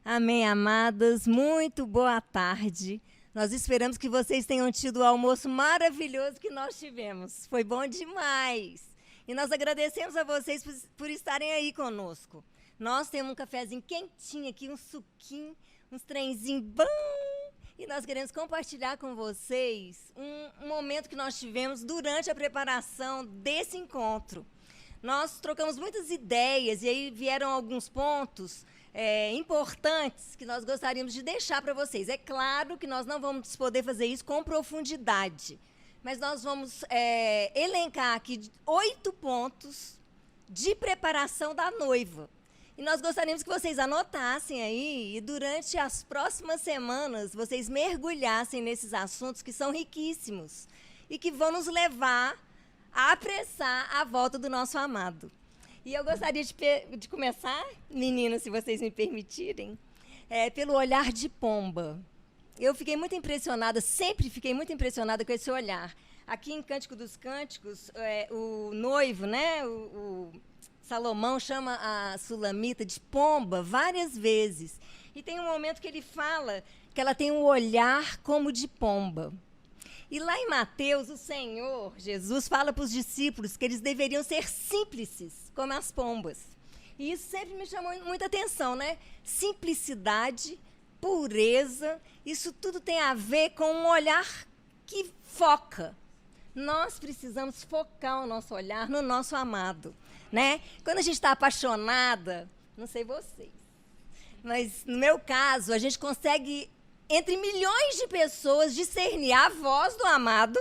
Amém, amadas. Muito boa tarde. Nós esperamos que vocês tenham tido o almoço maravilhoso que nós tivemos. Foi bom demais. E nós agradecemos a vocês por estarem aí conosco. Nós temos um cafezinho quentinho aqui, um suquinho, uns trenzinhos bom. E nós queremos compartilhar com vocês um momento que nós tivemos durante a preparação desse encontro. Nós trocamos muitas ideias e aí vieram alguns pontos importantes que nós gostaríamos de deixar para vocês. É claro que nós não vamos poder fazer isso com profundidade, mas nós vamos elencar aqui 8 pontos de preparação da noiva. E nós gostaríamos que vocês anotassem aí e durante as próximas semanas vocês mergulhassem nesses assuntos que são riquíssimos e que vão nos levar a apressar a volta do nosso amado. E eu gostaria de começar, meninas, se vocês me permitirem, pelo olhar de pomba. Eu fiquei muito impressionada, sempre fiquei muito impressionada com esse olhar. Aqui em Cântico dos Cânticos, o noivo, né, o Salomão chama a Sulamita de pomba várias vezes. E tem um momento que ele fala que ela tem um olhar como de pomba. E lá em Mateus, o Senhor, Jesus, fala para os discípulos que eles deveriam ser simples, como as pombas. E isso sempre me chamou muita atenção, né? Simplicidade, pureza, isso tudo tem a ver com um olhar que foca. Nós precisamos focar o nosso olhar no nosso amado, né? Quando a gente está apaixonada, não sei vocês, mas no meu caso, a gente consegue, entre milhões de pessoas, discernir a voz do amado,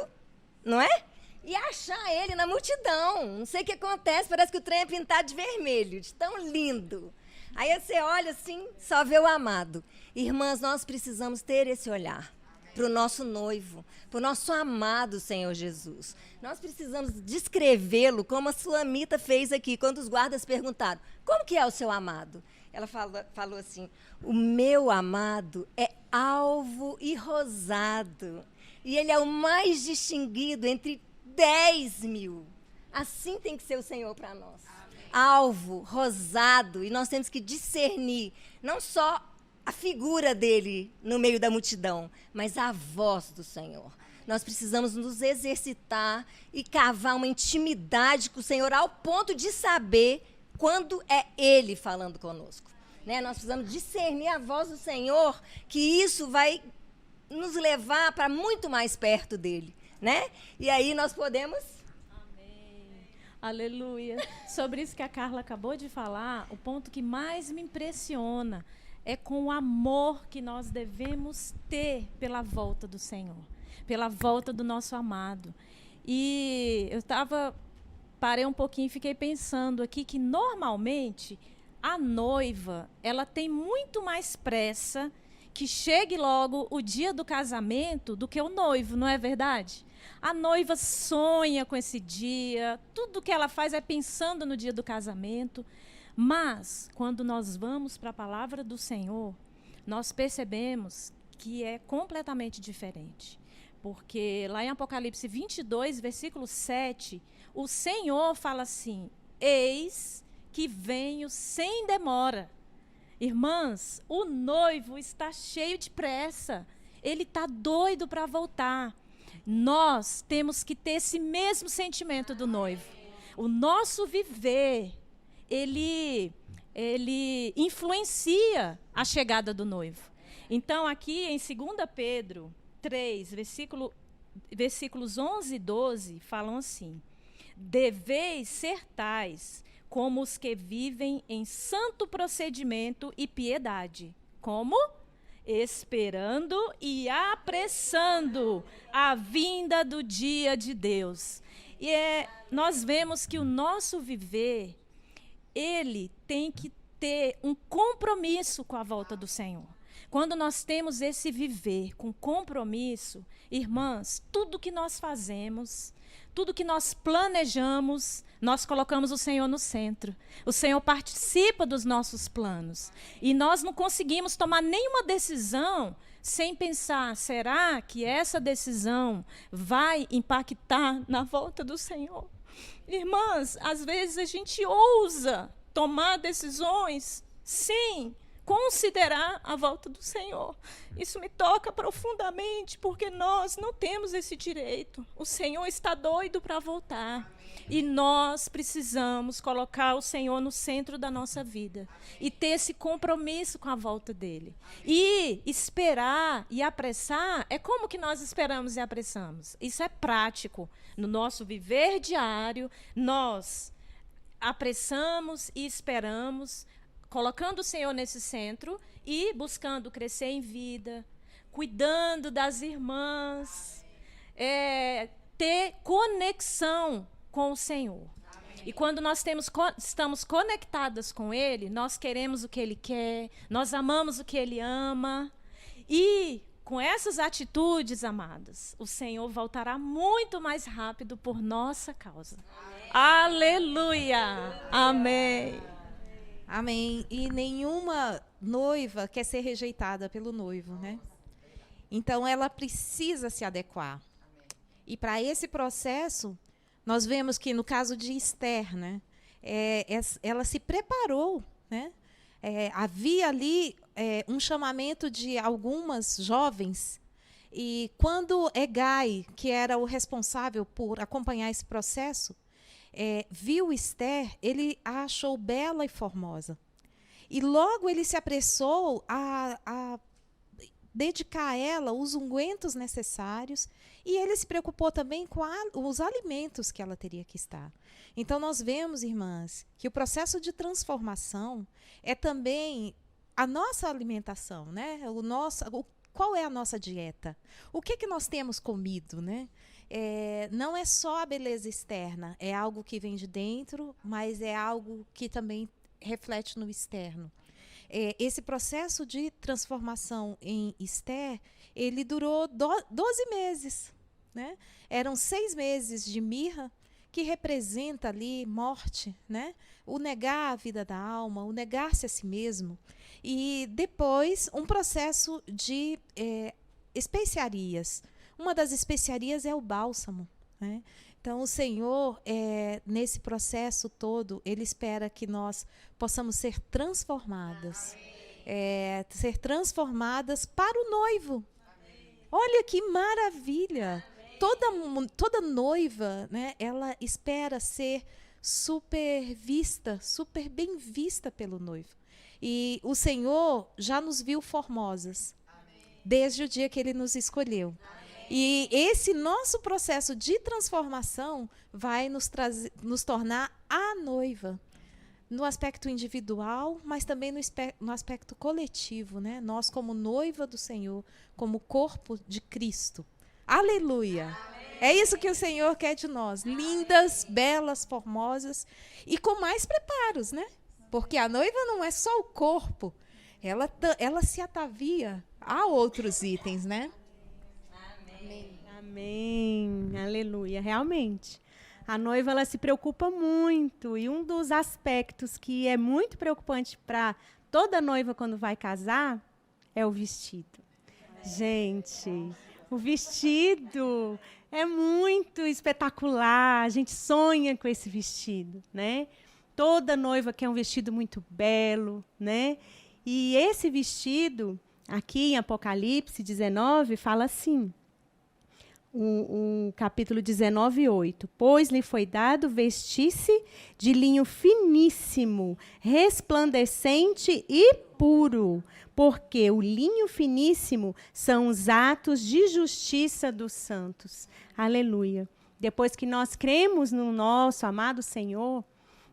não é? E achar ele na multidão. Não sei o que acontece, parece que o trem é pintado de vermelho, de tão lindo. Aí você olha assim, só vê o amado. Irmãs, nós precisamos ter esse olhar para o nosso noivo, para o nosso amado Senhor Jesus. Nós precisamos descrevê-lo como a Sulamita fez aqui, quando os guardas perguntaram, como que é o seu amado? Ela falou assim, o meu amado é alvo e rosado, e ele é o mais distinguido entre 10.000. Assim tem que ser o Senhor para nós. Amém. Alvo, rosado, e nós temos que discernir, não só a figura dele no meio da multidão, mas a voz do Senhor. Nós precisamos nos exercitar e cavar uma intimidade com o Senhor ao ponto de saber quando é Ele falando conosco. Né? Nós precisamos discernir a voz do Senhor, que isso vai nos levar para muito mais perto dEle. Né? E aí nós podemos... Amém. Aleluia. Sobre isso que a Carla acabou de falar, o ponto que mais me impressiona é com o amor que nós devemos ter pela volta do Senhor, pela volta do nosso amado. E eu parei um pouquinho e fiquei pensando aqui que, normalmente, a noiva, ela tem muito mais pressa que chegue logo o dia do casamento do que o noivo, não é verdade? A noiva sonha com esse dia, tudo que ela faz é pensando no dia do casamento. Mas, quando nós vamos para a palavra do Senhor, nós percebemos que é completamente diferente. Porque lá em Apocalipse 22, versículo 7, o Senhor fala assim, eis que venho sem demora. Irmãs, o noivo está cheio de pressa, ele está doido para voltar. Nós temos que ter esse mesmo sentimento do noivo. O nosso viver, ele influencia a chegada do noivo. Então, aqui em 2 Pedro 3, versículos 11 e 12, falam assim, deveis ser tais como os que vivem em santo procedimento e piedade. Como? Esperando e apressando a vinda do dia de Deus. E nós vemos que o nosso viver, ele tem que ter um compromisso com a volta do Senhor. Quando nós temos esse viver com compromisso, irmãs, tudo que nós fazemos, tudo que nós planejamos, nós colocamos o Senhor no centro. O Senhor participa dos nossos planos. E nós não conseguimos tomar nenhuma decisão sem pensar, será que essa decisão vai impactar na volta do Senhor? Irmãs, às vezes a gente ousa tomar decisões, sim, considerar a volta do Senhor. Isso me toca profundamente, porque nós não temos esse direito. O Senhor está doido para voltar. E nós precisamos colocar o Senhor no centro da nossa vida e ter esse compromisso com a volta dele. E esperar e apressar, é como que nós esperamos e apressamos? Isso é prático. No nosso viver diário, nós apressamos e esperamos, colocando o Senhor nesse centro e buscando crescer em vida, cuidando das irmãs, ter conexão com o Senhor. E quando nós estamos conectadas com Ele, nós queremos o que Ele quer, nós amamos o que Ele ama. E com essas atitudes, amadas, o Senhor voltará muito mais rápido por nossa causa. Amém. Aleluia! Amém! Amém. E nenhuma noiva quer ser rejeitada pelo noivo, né? Então, ela precisa se adequar. E para esse processo, nós vemos que, no caso de Esther, né, ela se preparou, né? Havia ali um chamamento de algumas jovens, e quando Hegai, que era o responsável por acompanhar esse processo, viu Esther, ele a achou bela e formosa. E logo ele se apressou a dedicar a ela os ungüentos necessários, e ele se preocupou também com os alimentos que ela teria que estar. Então, nós vemos, irmãs, que o processo de transformação é também a nossa alimentação, né? Qual é a nossa dieta? O que nós temos comido, né? Não é só a beleza externa, é algo que vem de dentro, mas é algo que também reflete no externo. Esse processo de transformação em Esther, ele durou 12 meses. Né? Eram 6 meses de mirra, que representa ali morte, né? O negar a vida da alma, o negar-se a si mesmo. E depois um processo de especiarias. Uma das especiarias é o bálsamo, né? Então, o Senhor, nesse processo todo, Ele espera que nós possamos ser transformadas. Ser transformadas para o noivo. Amém. Olha que maravilha! Toda noiva, né, ela espera ser super vista, super bem vista pelo noivo. E o Senhor já nos viu formosas. Amém. Desde o dia que Ele nos escolheu. Amém. E esse nosso processo de transformação vai nos tornar a noiva, no aspecto individual, mas também no aspecto coletivo, né? Nós, como noiva do Senhor, como corpo de Cristo. Aleluia! Amém. É isso que o Senhor quer de nós, lindas, belas, formosas e com mais preparos, né? Porque a noiva não é só o corpo, ela se atavia a outros itens, né? Amém. Aleluia. Realmente, a noiva ela se preocupa muito, e um dos aspectos que é muito preocupante para toda noiva quando vai casar é o vestido. Gente, o vestido é muito espetacular, a gente sonha com esse vestido, né? Toda noiva quer um vestido muito belo, né? E esse vestido, aqui em Apocalipse 19, fala assim, o capítulo 19, 8. Pois lhe foi dado vestir-se de linho finíssimo, resplandecente e puro, porque o linho finíssimo são os atos de justiça dos santos. Aleluia. Depois que nós cremos no nosso amado Senhor,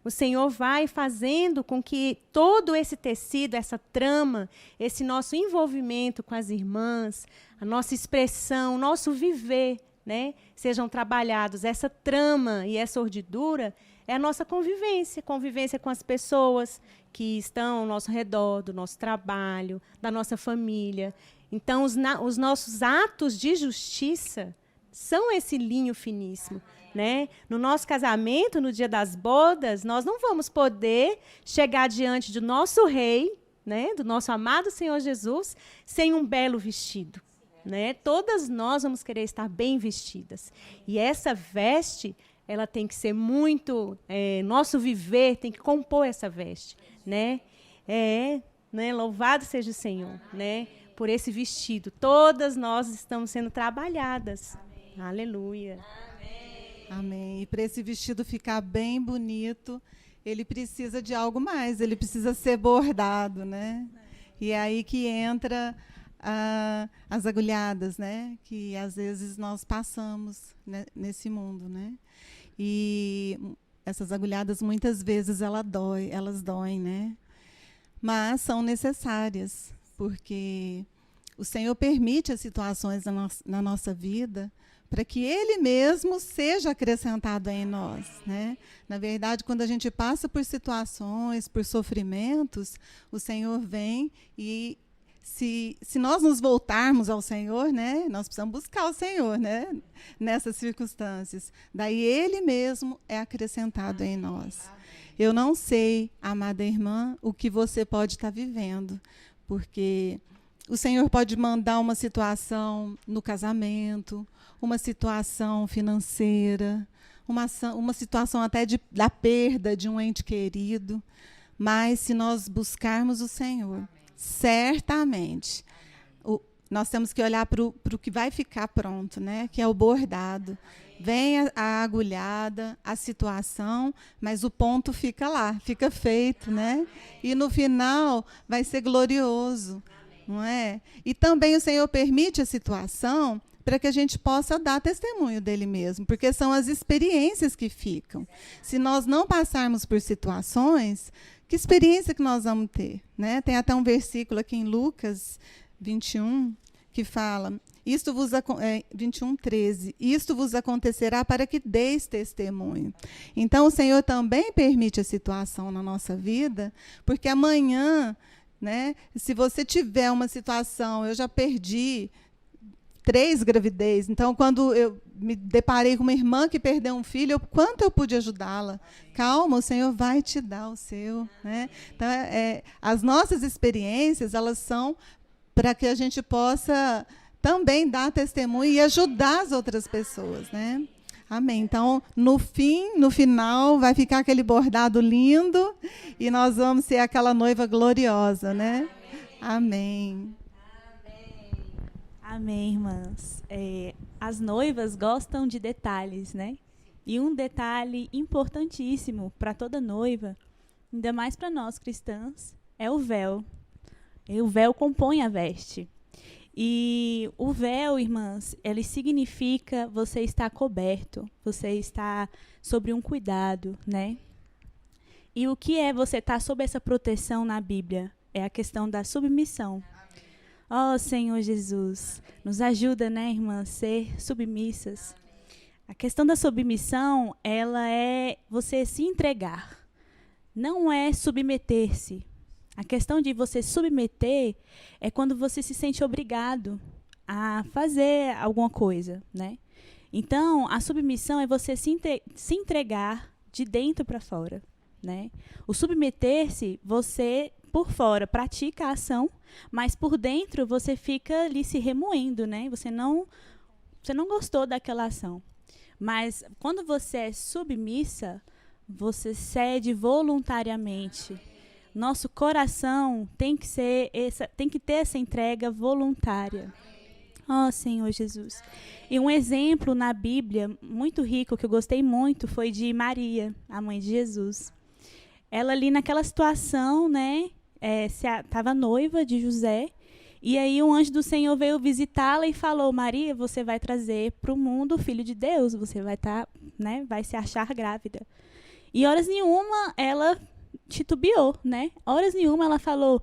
o Senhor vai fazendo com que todo esse tecido, essa trama, esse nosso envolvimento com as irmãs, a nossa expressão, o nosso viver, né, sejam trabalhados. Essa trama e essa urdidura é a nossa convivência com as pessoas que estão ao nosso redor, do nosso trabalho, da nossa família. Então, os nossos atos de justiça são esse linho finíssimo. Né? No nosso casamento, no dia das bodas, nós não vamos poder chegar diante do nosso rei, né, do nosso amado Senhor Jesus, sem um belo vestido. Né? Todas nós vamos querer estar bem vestidas. E essa veste, ela tem que ser muito... nosso viver tem que compor essa veste. Né? né? Louvado seja o Senhor, né? Por esse vestido. Todas nós estamos sendo trabalhadas. Amém. Aleluia. Amém. E para esse vestido ficar bem bonito, ele precisa de algo mais, ele precisa ser bordado, né? E é aí que entra as agulhadas, né? Que às vezes nós passamos, né, nesse mundo, né? E essas agulhadas muitas vezes elas doem, né? Mas são necessárias, porque o Senhor permite as situações na nossa vida para que Ele mesmo seja acrescentado em nós, né? Na verdade, quando a gente passa por situações, por sofrimentos, o Senhor vem e se nós nos voltarmos ao Senhor, né? Nós precisamos buscar o Senhor, né? Nessas circunstâncias. Daí Ele mesmo é acrescentado em nós. Eu não sei, amada irmã, o que você pode estar vivendo, porque o Senhor pode mandar uma situação no casamento, uma situação financeira, uma situação até da perda de um ente querido. Mas se nós buscarmos o Senhor, certamente, nós temos que olhar para o que vai ficar pronto, né? Que é o bordado. Vem a agulhada, a situação, mas o ponto fica lá, fica feito, né? E no final vai ser glorioso, não é? E também o Senhor permite a situação para que a gente possa dar testemunho dele mesmo, porque são as experiências que ficam. Se nós não passarmos por situações, que experiência que nós vamos ter, né? Tem até um versículo aqui em Lucas 21 que fala, 21:13, isto vos acontecerá para que deis testemunho. Então o Senhor também permite a situação na nossa vida, porque amanhã, né, se você tiver uma situação, eu já perdi 3 gravidez. Então, quando eu me deparei com uma irmã que perdeu um filho, quanto eu pude ajudá-la? Calma, o Senhor vai te dar o seu, né? Então, as nossas experiências, elas são para que a gente possa também dar testemunho e ajudar as outras pessoas, né? Amém. Então, no final, vai ficar aquele bordado lindo e nós vamos ser aquela noiva gloriosa, né? Amém. Amém, irmãs. As noivas gostam de detalhes, né? E um detalhe importantíssimo para toda noiva, ainda mais para nós cristãs, é o véu. E o véu compõe a veste. E o véu, irmãs, ele significa você estar coberto, você está sobre um cuidado, né? E o que é você estar sob essa proteção na Bíblia? É a questão da submissão. Ó Senhor Jesus, nos ajuda, né, irmã, a ser submissas. A questão da submissão, ela é você se entregar, não é submeter-se. A questão de você submeter é quando você se sente obrigado a fazer alguma coisa, né? Então, a submissão é você se entregar de dentro para fora, né? O submeter-se, você por fora pratica a ação, mas por dentro você fica ali se remoendo, né? Você não gostou daquela ação. Mas quando você é submissa, você cede voluntariamente. Nosso coração tem que ter essa entrega voluntária. Ó Senhor Jesus. E um exemplo na Bíblia muito rico que eu gostei muito foi de Maria, a mãe de Jesus. Ela ali naquela situação, né? Estava noiva de José, e aí um anjo do Senhor veio visitá-la e falou: Maria, você vai trazer para o mundo o Filho de Deus, você vai vai se achar grávida. E horas nenhuma ela titubeou, né? Horas nenhuma ela falou: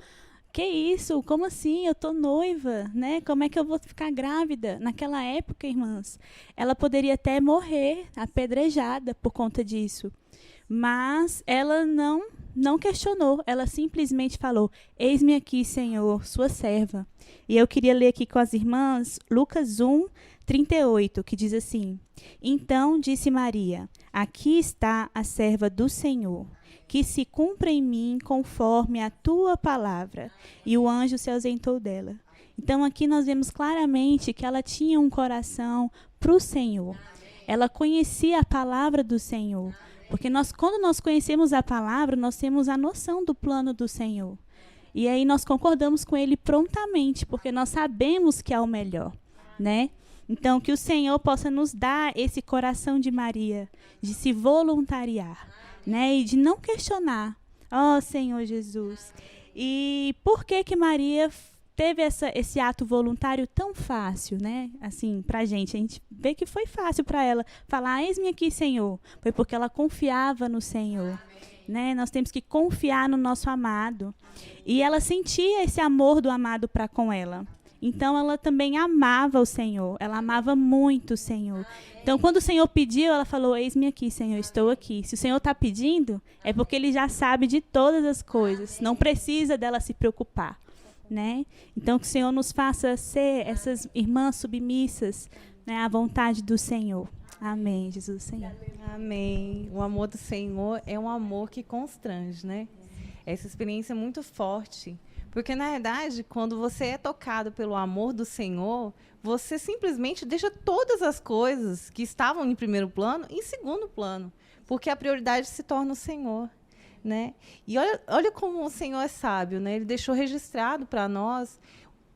que isso? Como assim? Eu tô noiva, né? Como é que eu vou ficar grávida? Naquela época, irmãs, ela poderia até morrer apedrejada por conta disso. Mas ela não questionou, ela simplesmente falou: eis-me aqui, Senhor, sua serva. E eu queria ler aqui com as irmãs Lucas 1:38, que diz assim: então disse Maria: aqui está a serva do Senhor, que se cumpra em mim conforme a tua palavra. E o anjo se ausentou dela. Então aqui nós vemos claramente que ela tinha um coração para o Senhor. Ela conhecia a palavra do Senhor. Porque quando nós conhecemos a palavra, nós temos a noção do plano do Senhor. E aí nós concordamos com ele prontamente, porque nós sabemos que é o melhor, né? Então, que o Senhor possa nos dar esse coração de Maria, de se voluntariar, né? E de não questionar. Ó, Senhor Jesus. E por que Maria teve esse ato voluntário tão fácil, né? Assim, pra gente. A gente vê que foi fácil para ela falar, eis-me aqui, Senhor. Foi porque ela confiava no Senhor. Né? Nós temos que confiar no nosso amado. E ela sentia esse amor do amado para com ela. Então, ela também amava o Senhor. Ela amava muito o Senhor. Então, quando o Senhor pediu, ela falou, eis-me aqui, Senhor, estou aqui. Se o Senhor está pedindo, é porque Ele já sabe de todas as coisas. Não precisa dela se preocupar. Né? Então, que o Senhor nos faça ser essas irmãs submissas, né, à vontade do Senhor. Amém, Jesus, Senhor. Amém. O amor do Senhor é um amor que constrange, né? Essa experiência é muito forte. Porque, na verdade, quando você é tocado pelo amor do Senhor, você simplesmente deixa todas as coisas que estavam em primeiro plano em segundo plano. Porque a prioridade se torna o Senhor. Né? E olha como o Senhor é sábio. Né? Ele deixou registrado para nós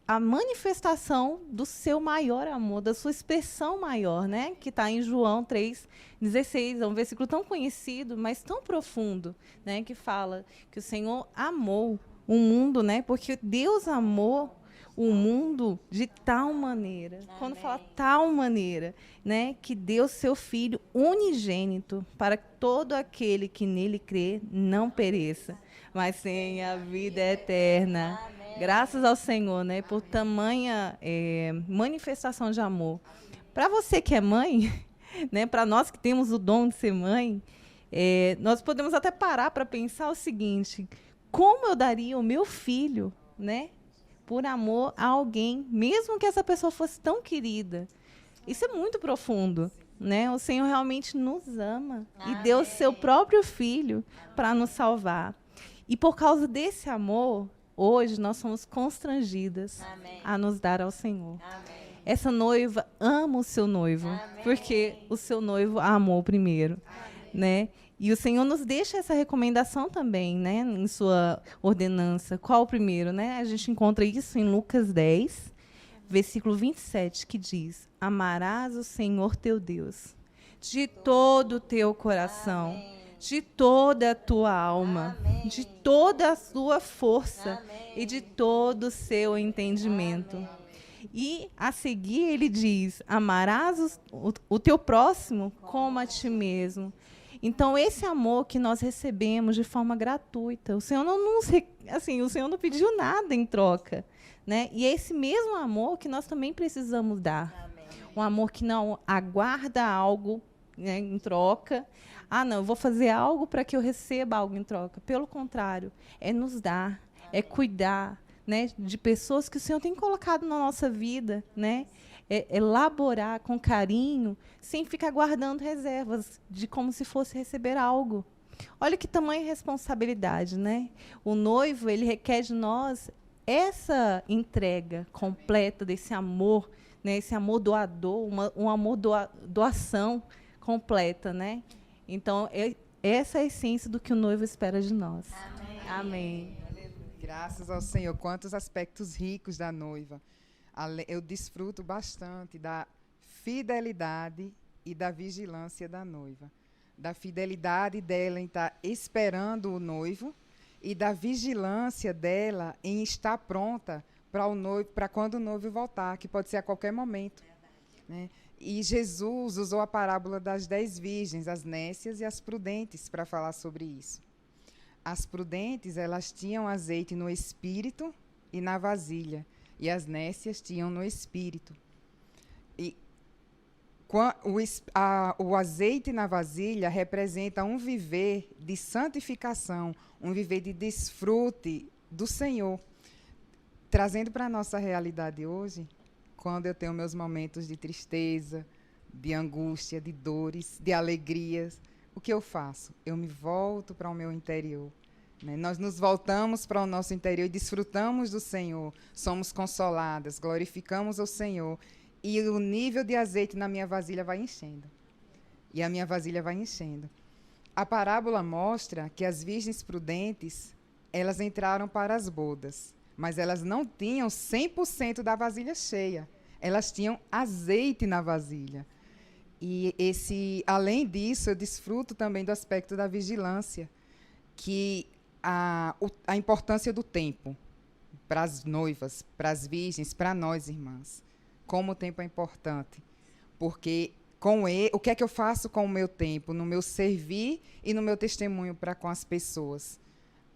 a manifestação do seu maior amor, da sua expressão maior, né? Que está em João 3,16. É um versículo tão conhecido, mas tão profundo, né? Que fala que o Senhor amou o mundo, né? Porque Deus amou o mundo de tal maneira. Amém. Quando fala tal maneira, né? Que deu seu Filho unigênito para que todo aquele que nele crê não pereça, mas tenha a vida eterna. Amém. Graças ao Senhor, né? Por tamanha manifestação de amor. Para você que é mãe, né? Para nós que temos o dom de ser mãe, nós podemos até parar para pensar o seguinte: como eu daria o meu filho, né? Por amor a alguém, mesmo que essa pessoa fosse tão querida. Isso é muito profundo, né? O Senhor realmente nos ama. Amém. E deu o seu próprio Filho para nos salvar. E por causa desse amor, hoje nós somos constrangidas Amém. A nos dar ao Senhor. Amém. Essa noiva ama o seu noivo, Amém. Porque o seu noivo a amou primeiro, né? E o Senhor nos deixa essa recomendação também, né, em sua ordenança. Qual o primeiro? Né? A gente encontra isso em Lucas 10, versículo 27, que diz: amarás o Senhor teu Deus de todo o teu coração, Amém. De toda a tua alma, Amém. De toda a sua força Amém. E de todo o seu entendimento. Amém. E, a seguir, ele diz: amarás o teu próximo como a ti mesmo. Então, esse amor que nós recebemos de forma gratuita, o Senhor o Senhor não pediu nada em troca, né? E é esse mesmo amor que nós também precisamos dar. Amém. Um amor que não aguarda algo, né, em troca. Ah, não, eu vou fazer algo para que eu receba algo em troca. Pelo contrário, é nos dar, Amém. É cuidar, né, de pessoas que o Senhor tem colocado na nossa vida, né? Elaborar com carinho, sem ficar guardando reservas, de como se fosse receber algo. Olha que tamanha responsabilidade, né? O noivo, ele requer de nós essa entrega completa desse amor, né? Esse amor doador, um amor doação completa, né? Então, essa é a essência do que o noivo espera de nós. Amém. Amém. Graças ao Senhor. Quantos aspectos ricos da noiva. Eu desfruto bastante da fidelidade e da vigilância da noiva. Da fidelidade dela em estar esperando o noivo e da vigilância dela em estar pronta para quando o noivo voltar, que pode ser a qualquer momento. Né? E Jesus usou a parábola das 10 virgens, as nécias e as prudentes, para falar sobre isso. As prudentes, elas tinham azeite no espírito e na vasilha. E as nécias tinham no espírito. E o azeite na vasilha representa um viver de santificação, um viver de desfrute do Senhor. Trazendo para a nossa realidade hoje, quando eu tenho meus momentos de tristeza, de angústia, de dores, de alegrias, o que eu faço? Eu me volto para o meu interior. Nós nos voltamos para o nosso interior e desfrutamos do Senhor, somos consoladas, glorificamos o Senhor, e o nível de azeite na minha vasilha vai enchendo. E a minha vasilha vai enchendo. A parábola mostra que as virgens prudentes elas entraram para as bodas, mas elas não tinham 100% da vasilha cheia. Elas tinham azeite na vasilha. E além disso, eu desfruto também do aspecto da vigilância, que a importância do tempo para as noivas, para as virgens, para nós, irmãs. Como o tempo é importante. Porque o que é que eu faço com o meu tempo? No meu servir e no meu testemunho para com as pessoas.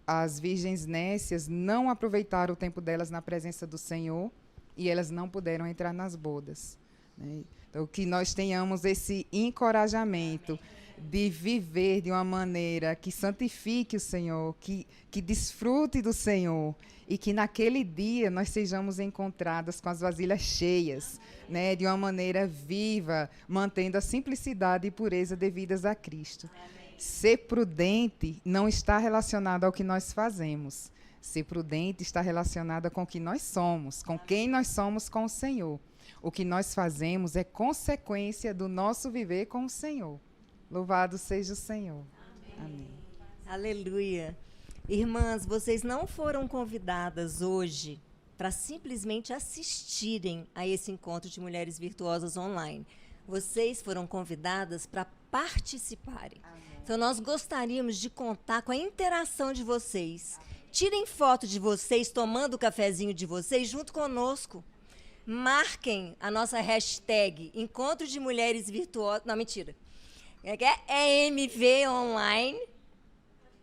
As virgens nécias não aproveitaram o tempo delas na presença do Senhor e elas não puderam entrar nas bodas, né? Então, que nós tenhamos esse encorajamento de viver de uma maneira que santifique o Senhor, que desfrute do Senhor, e que naquele dia nós sejamos encontradas com as vasilhas cheias, né, de uma maneira viva, mantendo a simplicidade e pureza devidas a Cristo. Ser prudente não está relacionado ao que nós fazemos. Ser prudente está relacionado com o que nós somos, com quem nós somos com o Senhor. O que nós fazemos é consequência do nosso viver com o Senhor. Louvado seja o Senhor. Amém. Aleluia. Irmãs, vocês não foram convidadas hoje para simplesmente assistirem a esse encontro de mulheres virtuosas online. Vocês foram convidadas para participarem. Amém. Então, nós gostaríamos de contar com a interação de vocês. Tirem foto de vocês tomando o cafezinho de vocês junto conosco. Marquem a nossa hashtag Encontro de Mulheres Virtuosas. Não, mentira. É EMV Online,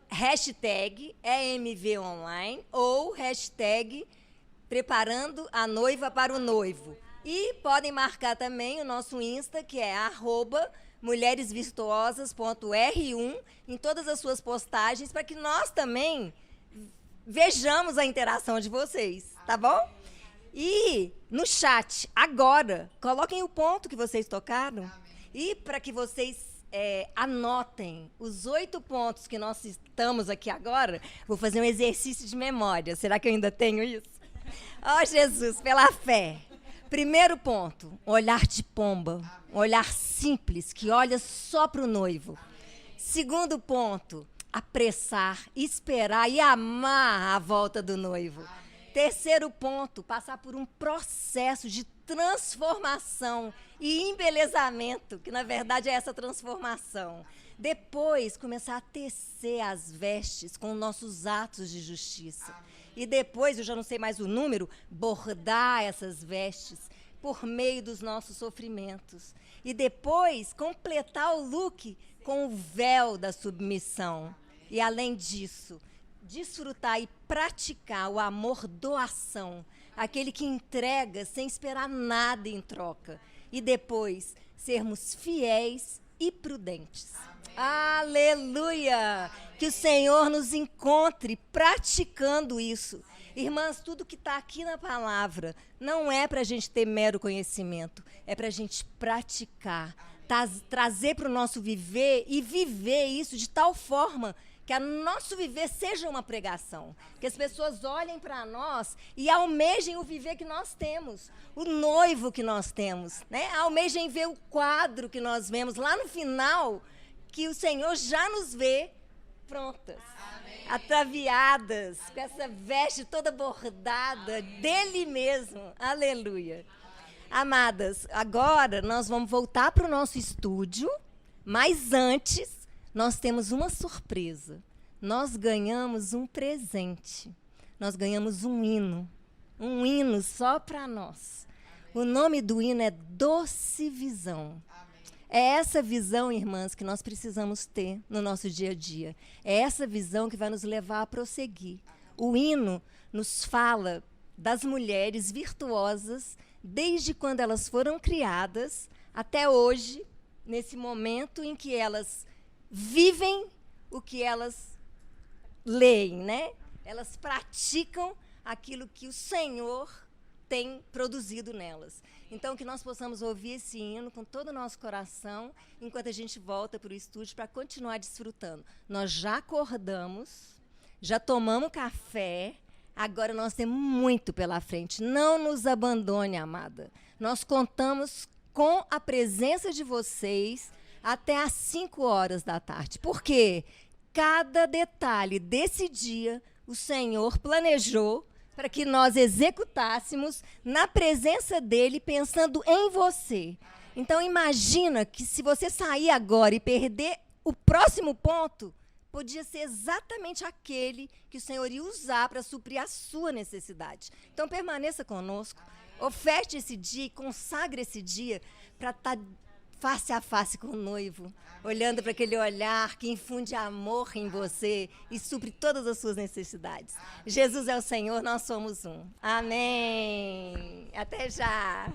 hashtag EMV Online ou hashtag Preparando a Noiva para o Noivo. E podem marcar também o nosso Insta, que é @mulheresvirtuosas.r1 em todas as suas postagens, para que nós também vejamos a interação de vocês, tá bom? E no chat, agora, coloquem o ponto que vocês tocaram. E para que vocês anotem os 8 pontos que nós estamos aqui agora, vou fazer um exercício de memória. Será que eu ainda tenho isso? Ó, Jesus, pela fé. Primeiro ponto, olhar de pomba. Um olhar simples, que olha só para o noivo. Segundo ponto, apressar, esperar e amar a volta do noivo. Terceiro ponto, passar por um processo de transformação e embelezamento, que na verdade é essa transformação. Depois, começar a tecer as vestes com nossos atos de justiça. Amém. E depois, eu já não sei mais o número, bordar essas vestes por meio dos nossos sofrimentos. E depois, completar o look com o véu da submissão. E além disso, desfrutar e praticar o amor doação, aquele que entrega sem esperar nada em troca. E depois, sermos fiéis e prudentes. Aleluia! Que o Senhor nos encontre praticando isso. Irmãs, tudo que está aqui na palavra não é para a gente ter mero conhecimento, é para a gente praticar, trazer para o nosso viver e viver isso de tal forma que o nosso viver seja uma pregação, que as pessoas olhem para nós e almejem o viver que nós temos, o noivo que nós temos, né? Almejem ver o quadro que nós vemos lá no final, que o Senhor já nos vê prontas, amém, ataviadas, com essa veste toda bordada dele mesmo. Aleluia. Amadas, agora nós vamos voltar para o nosso estúdio, mas antes nós temos uma surpresa. Nós ganhamos um presente. Nós ganhamos um hino só para nós. O nome do hino é Doce Visão. É essa visão, irmãs, que nós precisamos ter no nosso dia a dia. É essa visão que vai nos levar a prosseguir. O hino nos fala das mulheres virtuosas, desde quando elas foram criadas até hoje, nesse momento em que elas vivem o que elas leem, né? Elas praticam aquilo que o Senhor tem produzido nelas. Então, que nós possamos ouvir esse hino com todo o nosso coração, enquanto a gente volta para o estúdio para continuar desfrutando. Nós já acordamos, já tomamos café, agora nós temos muito pela frente. Não nos abandone, amada. Nós contamos com a presença de vocês até às 5 horas da tarde. Porque cada detalhe desse dia o Senhor planejou para que nós executássemos na presença dele, pensando em você. Então imagina que se você sair agora e perder o próximo ponto, podia ser exatamente aquele que o Senhor ia usar para suprir a sua necessidade. Então permaneça conosco, oferte esse dia e consagre esse dia para estar face a face com o noivo, olhando para aquele olhar que infunde amor em você e supre todas as suas necessidades. Jesus é o Senhor, nós somos um. Amém. Até já.